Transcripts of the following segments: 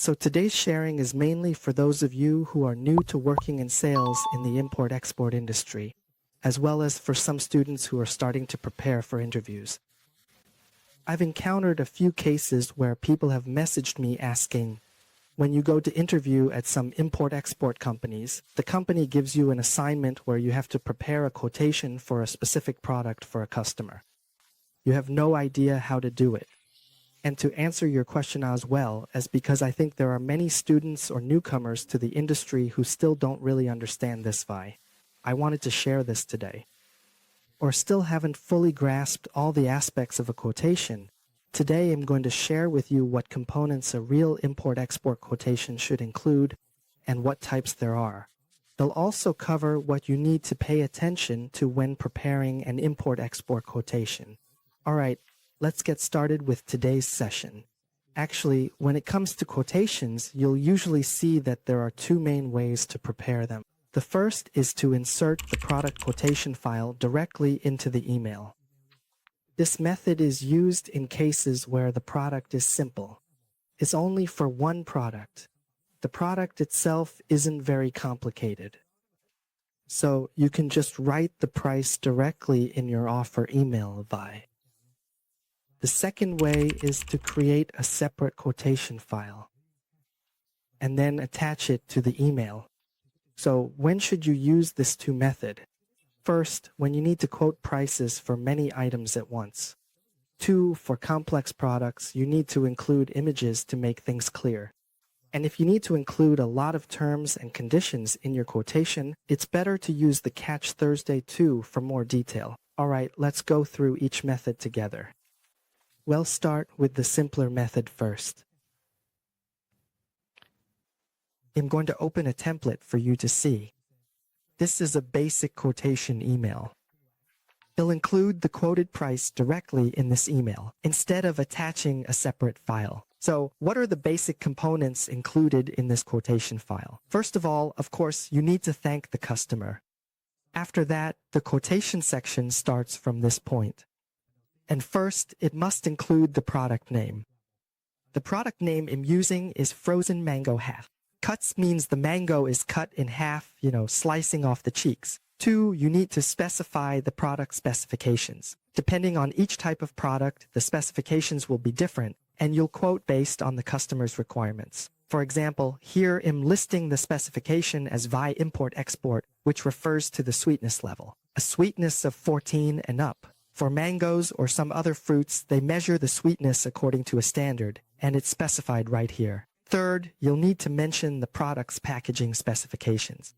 So today's sharing is mainly for those of you who are new to working in sales in the import-export industry, as well as for some students who are starting to prepare for interviews. I've encountered a few cases where people have messaged me asking, when you go to interview at some import-export companies, the company gives you an assignment where you have to prepare a quotation for a specific product for a customer. You have no idea how to do it. And to answer your question as well, as because I think there are many students or newcomers to the industry who still don't really understand this Vi, I wanted to share this today. Or still haven't fully grasped all the aspects of a quotation, today I'm going to share with you what components a real import-export quotation should include and what types there are. They'll also cover what you need to pay attention to when preparing an import-export quotation. All right, let's get started with today's session. Actually, when it comes to quotations, you'll usually see that there are two main ways to prepare them. The first is to insert the product quotation file directly into the email. This method is used in cases where the product is simple. It's only for one product. The product itself isn't very complicated. So you can just write the price directly in your offer email Vi. The second way is to create a separate quotation file and then attach it to the email. So when should you use this two method? First, when you need to quote prices for many items at once. 2, for complex products, you need to include images to make things clear. And if you need to include a lot of terms and conditions in your quotation, it's better to use the Catch Thursday 2 for more detail. All right, let's go through each method together. We'll start with the simpler method first. I'm going to open a template for you to see. This is a basic quotation email. You'll include the quoted price directly in this email instead of attaching a separate file. So what are the basic components included in this quotation file? First of all, of course, you need to thank the customer. After that, the quotation section starts from this point. And first, it must include the product name. The product name I'm using is frozen mango half. Cuts means the mango is cut in half, slicing off the cheeks. 2, you need to specify the product specifications. Depending on each type of product, the specifications will be different, and you'll quote based on the customer's requirements. For example, here I'm listing the specification as Vi import-export, which refers to the sweetness level. A sweetness of 14 and up. For mangoes or some other fruits, they measure the sweetness according to a standard, and it's specified right here. Third, you'll need to mention the product's packaging specifications.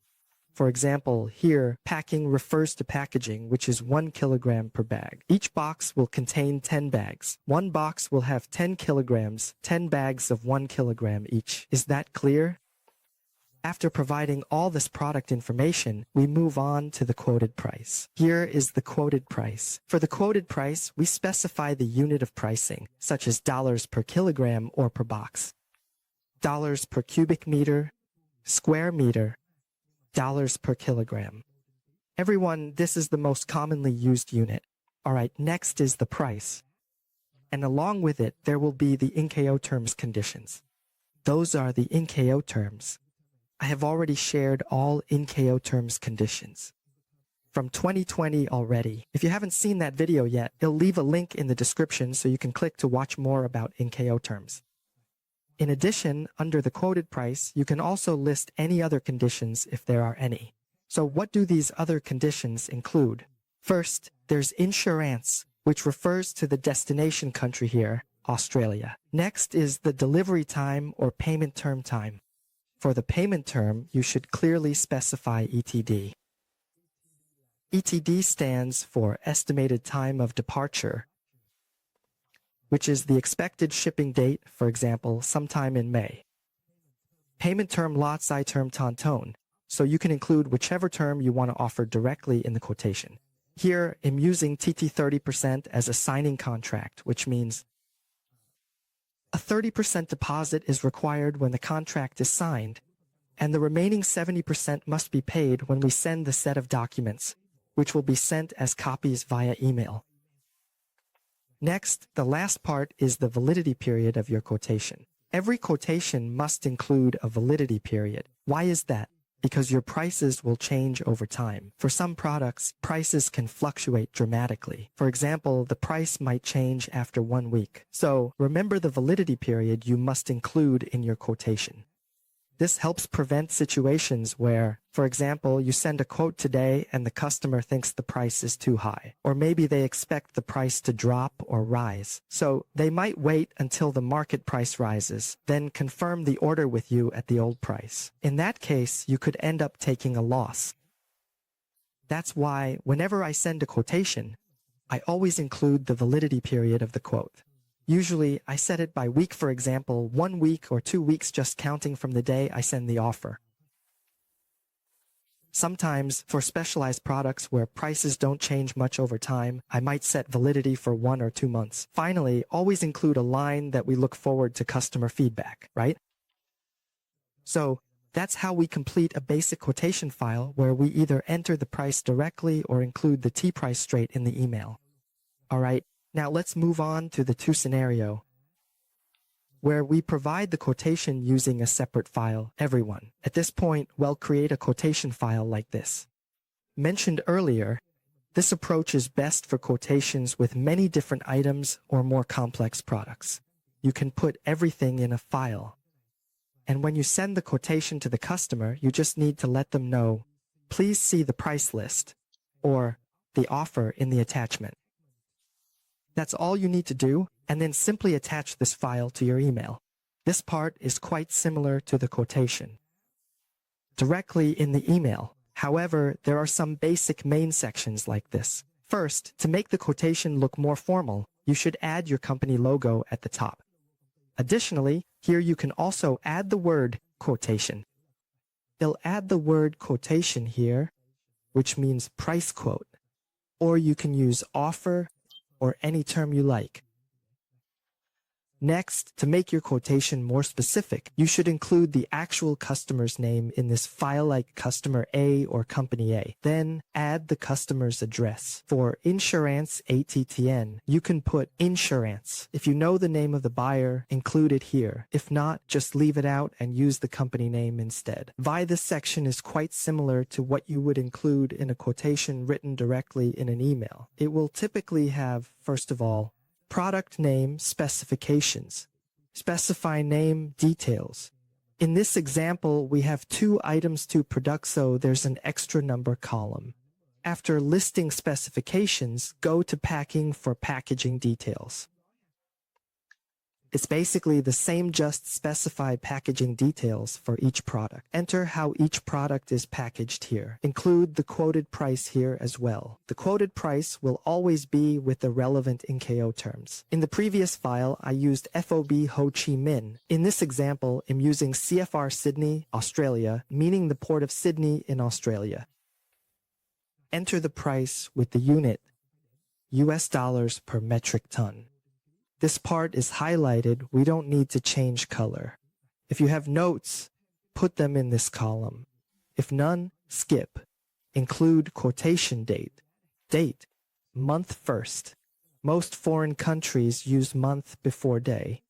For example, here, packing refers to packaging, which is 1 kilogram per bag. Each box will contain 10 bags. One box will have 10 kilograms, 10 bags of 1 kilogram each. Is that clear? After providing all this product information, we move on to the quoted price. Here is the quoted price. For the quoted price, we specify the unit of pricing, such as dollars per kilogram or per box. Dollars per cubic meter, square meter, dollars per kilogram. Everyone, this is the most commonly used unit. All right, next is the price. And along with it, there will be the Incoterms conditions. Those are the Incoterms. I have already shared all Incoterms conditions from 2020 already. If you haven't seen that video yet, I'll leave a link in the description so you can click to watch more about Incoterms. In addition, under the quoted price, you can also list any other conditions if there are any. So what do these other conditions include? First, there's insurance, which refers to the destination country here, Australia. Next is the delivery time or payment term time. For the payment term, you should clearly specify ETD. ETD stands for Estimated Time of Departure, which is the expected shipping date, for example, sometime in May. Payment term lot I term tanton, so you can include whichever term you want to offer directly in the quotation. Here, I'm using TT 30% as a signing contract, which means a 30% deposit is required when the contract is signed, and the remaining 70% must be paid when we send the set of documents, which will be sent as copies via email. Next, the last part is the validity period of your quotation. Every quotation must include a validity period. Why is that? Because your prices will change over time. For some products, prices can fluctuate dramatically. For example, the price might change after 1 week. So remember the validity period you must include in your quotation. This helps prevent situations where, for example, you send a quote today and the customer thinks the price is too high. Or maybe they expect the price to drop or rise. So they might wait until the market price rises, then confirm the order with you at the old price. In that case, you could end up taking a loss. That's why whenever I send a quotation, I always include the validity period of the quote. Usually, I set it by week, for example, 1 week or 2 weeks just counting from the day I send the offer. Sometimes, for specialized products where prices don't change much over time, I might set validity for 1 or 2 months. Finally, always include a line that we look forward to customer feedback, right? So, that's how we complete a basic quotation file where we either enter the price directly or include the T-price straight in the email. All right. Now let's move on to the 2 scenario, where we provide the quotation using a separate file, everyone. At this point, we'll create a quotation file like this. Mentioned earlier, this approach is best for quotations with many different items or more complex products. You can put everything in a file. And when you send the quotation to the customer, you just need to let them know, please see the price list, or the offer in the attachment. That's all you need to do, and then simply attach this file to your email. This part is quite similar to the quotation. Directly in the email, however, there are some basic main sections like this. First, to make the quotation look more formal, you should add your company logo at the top. Additionally, here you can also add the word quotation. They'll add the word quotation here, which means price quote, or you can use offer, or any term you like. Next, to make your quotation more specific, you should include the actual customer's name in this file like customer A or company A. Then add the customer's address. For insurance ATTN, you can put insurance. If you know the name of the buyer, include it here. If not, just leave it out and use the company name instead. Why this section is quite similar to what you would include in a quotation written directly in an email. It will typically have, first of all, product name specifications. Specify name details. In this example, we have 2 items to product, so there's an extra number column. After listing specifications, go to packing for packaging details. It's basically the same, just specify packaging details for each product. Enter how each product is packaged here. Include the quoted price here as well. The quoted price will always be with the relevant NKO terms. In the previous file, I used FOB Ho Chi Minh. In this example, I'm using CFR Sydney, Australia, meaning the port of Sydney in Australia. Enter the price with the unit, US dollars per metric ton. This part is highlighted. We don't need to change color. If you have notes, put them in this column. If none, skip. Include quotation date. Date, month first. Most foreign countries use month before day.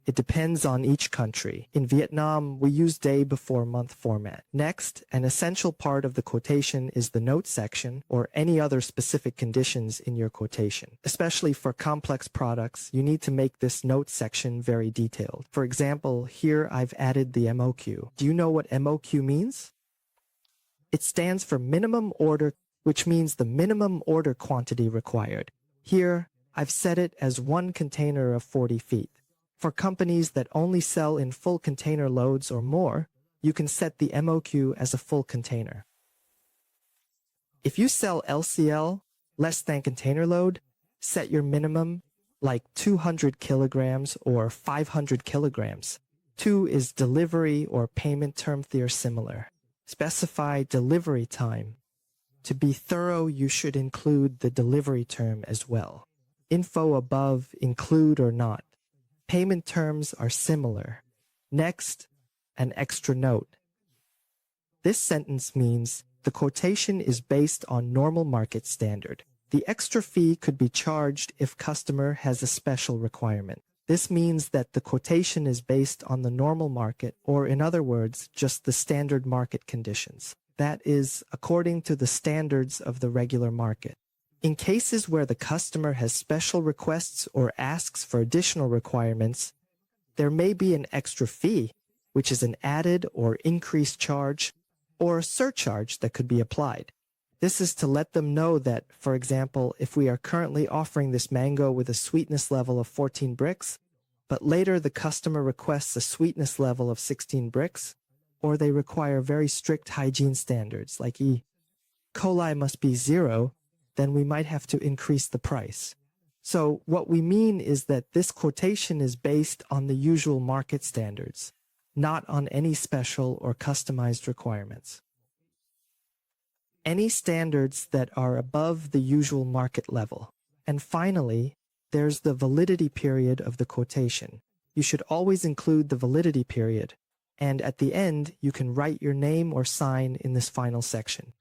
It depends on each country. In Vietnam, we use day before month format. Next, an essential part of the quotation is the note section or any other specific conditions in your quotation. Especially for complex products, you need to make this note section very detailed. For example, here I've added the MOQ. Do you know what MOQ means? It stands for minimum order, which means the minimum order quantity required. Here, I've set it as 1 container of 40 feet. For companies that only sell in full container loads or more, you can set the MOQ as a full container. If you sell LCL, less than container load, set your minimum like 200 kilograms or 500 kilograms. 2 is delivery or payment term, they're similar. Specify delivery time. To be thorough, you should include the delivery term as well. Info above, include or not. Payment terms are similar. Next, an extra note. This sentence means the quotation is based on normal market standard. The extra fee could be charged if customer has a special requirement. This means that the quotation is based on the normal market, or in other words, just the standard market conditions. That is, according to the standards of the regular market. In cases where the customer has special requests or asks for additional requirements, there may be an extra fee, which is an added or increased charge, or a surcharge that could be applied. This is to let them know that, for example, if we are currently offering this mango with a sweetness level of 14 bricks, but later the customer requests a sweetness level of 16 bricks, or they require very strict hygiene standards like E. coli must be 0, then we might have to increase the price. So what we mean is that this quotation is based on the usual market standards, not on any special or customized requirements. Any standards that are above the usual market level. And finally, there's the validity period of the quotation. You should always include the validity period, and at the end, you can write your name or sign in this final section.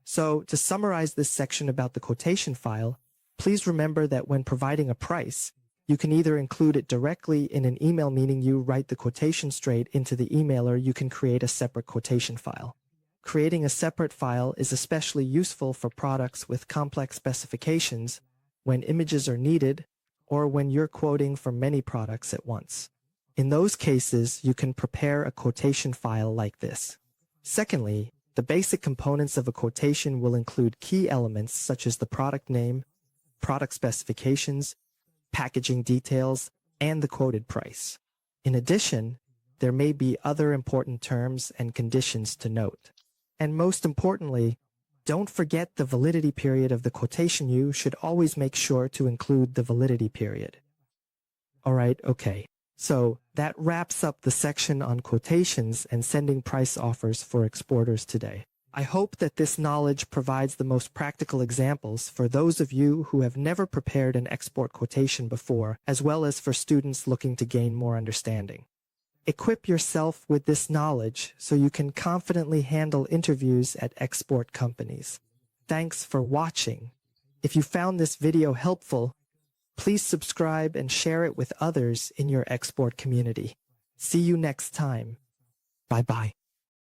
So, to summarize this section about the quotation file, please remember that when providing a price, you can either include it directly in an email, meaning you write the quotation straight into the email, or you can create a separate quotation file. Creating a separate file is especially useful for products with complex specifications, when images are needed, or when you're quoting for many products at once. In those cases, you can prepare a quotation file like this. Secondly, the basic components of a quotation will include key elements such as the product name, product specifications, packaging details, and the quoted price. In addition, there may be other important terms and conditions to note. And most importantly, don't forget the validity period of the quotation. You should always make sure to include the validity period. Alright, okay. So that wraps up the section on quotations and sending price offers for exporters today. I hope that this knowledge provides the most practical examples for those of you who have never prepared an export quotation before, as well as for students looking to gain more understanding. Equip yourself with this knowledge so you can confidently handle interviews at export companies. Thanks for watching. If you found this video helpful, please subscribe and share it with others in your export community. See you next time. Bye-bye.